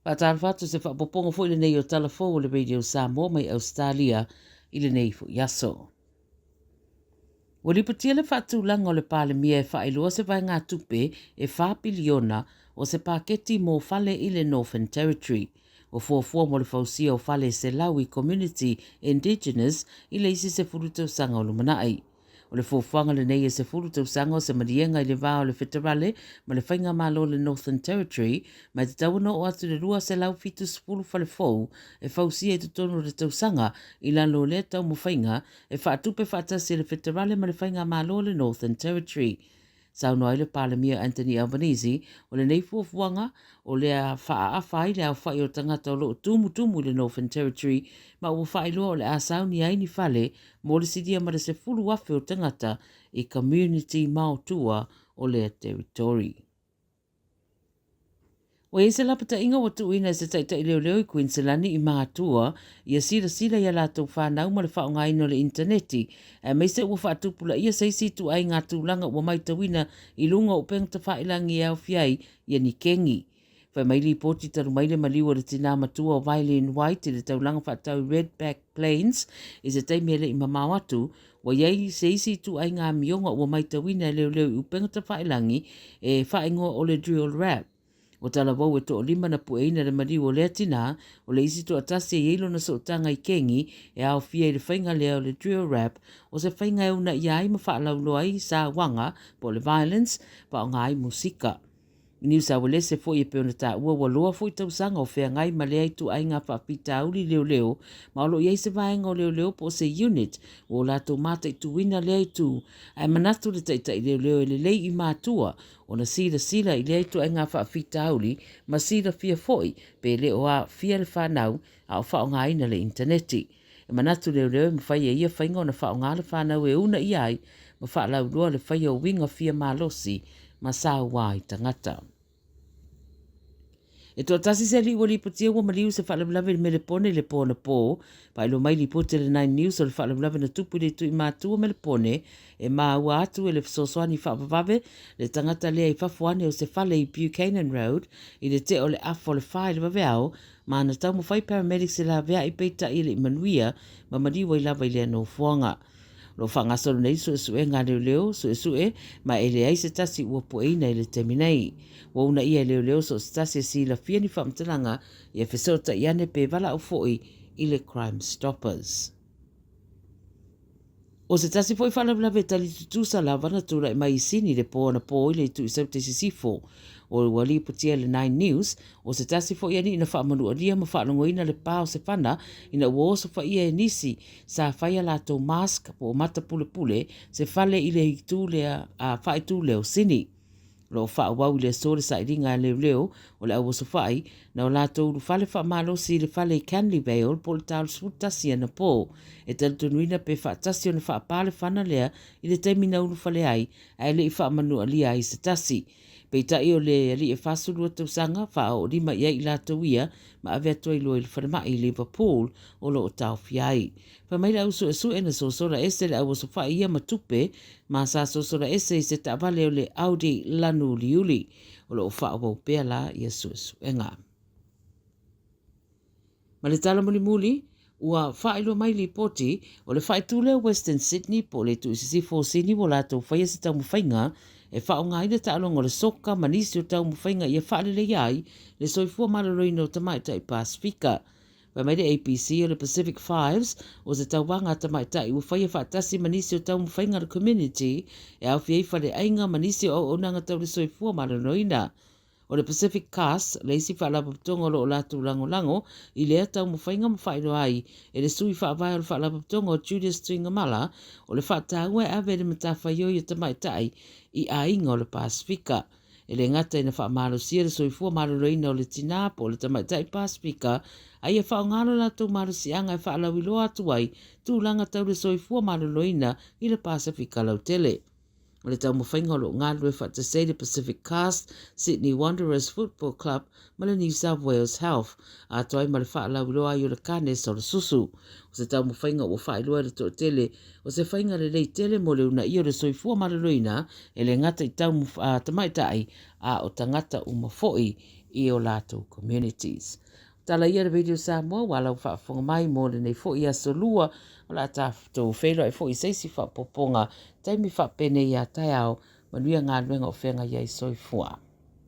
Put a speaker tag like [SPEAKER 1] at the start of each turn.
[SPEAKER 1] Whaatarwhatu se whaapopongo fo i le nei o Tala Fou o le radio Samoa mai Ausetalia i le nei fo yaso. O li patia le whaatulanga o le pāle mia e whaeloa se vai ngā tupe e whaapiliona o se paketi mō fale i le Northern Territory. O fuafua mo le fausia o fale se laui community indigenous i le isi se furutau sanga o lumanai. O le fuafuanga le nei e se furutau sanga o se marienga i le vāo le federale ma le whainga malo le Northern Territory mai te tawana o atu le rua se lau fitu sepulu fale fau e fausia i tutono le tausanga i lalo le tau mo whainga e whaatupe whaatasi le federale ma le whainga malo le Northern Territory. Sauno ai le Palamia Anthony Albanese o le nei fuafuanga o le a whaafai le au whai o tangata o loo tumu le Northern Territory ma ua whai loa o le a sauni ai ni fale mo le sidia ma le se fulu wafe o tangata i community mautua o le territory. O se lapata inga o tuina se taitai leo i Queensland i mātua i a sila i a lātou whanau ma le whaongaino le interneti. Me se ua whaatupula i a seisi tu ai ngā tūlanga ua mai tawina i lunga o pengta whailangi e au fiai i a ni kengi. Whai mai li poti taru mai le maliwa le tina matua o Violin White i le taulanga whaatau Redback Plains i se taimele i mamau atu wa iei seisi tu ai ngā mionga ua mai tawina leo i upengta whailangi e whaingoa o le drill rap. O tala wau e to o lima na pueina le maliu o lea tina, o le isi to atasi e ilo na sootanga i kengi e au fia i le whainga lea o le drill rap, o se whainga e una iai ma whaalaulo ai sa wanga po le violence pa o ngai musika. New South Wales se fo i peona ta ua waloa fo i tausanga o whea ngai ma lea i tu ai ngā whapita uli leo, ma olo iei se vaenga o leo po se unit o lato mata i tu wina lea i tu, ai manatu le taita i leo e le lei i mātua, o na sila i lea i tu ai ngā whapita uli, ma sila fia foi, pe leo a fia le whanau a o whao ngai na le interneti. E manatu leo e mawhai e ia whainga o na whao ngā le whanau e una i ai, ma whaalau loa le whai o winga fia malosi, ma sa wai tangata. E toa tasi se li wali patia wa maliu se whaalawlawe me le pone le pona po, pa ilo mai li pote le 9 News o le whaalawlawe na tupu le tu i mātua me le pone, e maa ua atu e le sosoani whaapawave, le tangata lea i whafuane o se whale i Buchanan Road, i le te o le afo le whae le waweao, ma na tau mo whai paramedics se la vea i peita i le imanuia, ma maliu i lawa i lea no fuanga. Lo whangasoro nei so e ngā leo so e ma e le aise tasi ua poeina i le teminei. Wa una ia leo so tasi e si la fia ni whamtalanga i a whesota i ane pe vala au foi i le Crime Stoppers. O se tasi foi whalawlawe tali tutusa la wana tura i mai sini le pōna pō i le tu i saute sisifo. O le wali putia le 9 News, o se tasi fo iani ina whaamanu alia ma whaanongoina le pāo se whana ina uoso wha ia e nisi sa whaia lato mask po mata pule se whale i le hitu lea a whaitu leo sini. Lo whaawau le sore sa iringa leo o le awoso whai na o lato uru whale whaamalo si le whale i Canley Vale po le tau sutasi ana pō. E talitunuina pe whaatasi o na whaapale whana lea i le teimina uru whale ai a ele i whaamanu alia i se tasi. Peita i o le ali e whasuru o tausanga, wha o rima ia i lātou ia, ma ave atua i loa i whanama i Liverpool o lo o tau fiai. Wha maila au su e na sosora ese le au so wha ia matupe, ma sa sosora ese i se ta'avale o le Audi lanu liuli, o lo o wha o pea la i a su e ngā. Ma le tala muli, ua whaelo mai li poti o le whaetule o Western Sydney po le tu isisi fo sini wo lātou whaia se tau mwhainga, e whao ngā ina ta alongo le soka manisi o tau mwhainga i a whaelele iai le soifua mararoi no tamaita i Pasifika. Wa mai le APC o le Pacific Fives o se tau wanga tamaita i whaia whaatasi manisi o tau mwhainga le community e au fiei whale ainga manisi o onanga tau le soifua mararoi na. O le Pacific Cast, le isi whaalapaputonga lo o lātu lango i lea tau mwhainga mwhaino ai e le sui whaavai o le whaalapaputonga o Julius Stringamala o le whaatangua e ave le matawhaioi o tamaitai i a inga o le Pasifika. E le ngata ina whaamalo sia le soifua maraloina o le tinapo o le tamaitai Pasifika ai e whaongalo lātu maro sianga e whaalawilo atu ai tūlanga tau le soifua maraloina i le Pasifika lautele. O le tau mawhainga lo ngā lue whatasei le Pacific Cast, Sydney Wanderers Football Club, ma le New South Wales Health, a toai ma le whaalau loa i o le kane so le susu. O se tau mawhainga o whailua le tō tele, o se whainga le lei tele mo le una i o le soifua maraluina, e le ngata i tau tamaitai a o tangata umafoi i o lātou communities. Tala ia le video Samoa, wala whaafonga mai mo le nei fo i asolua, o la tātou whelo e fo i seisi whaapoponga, taimi whaapene i a tai au, manuia ngā luenga o whenga iai soifua.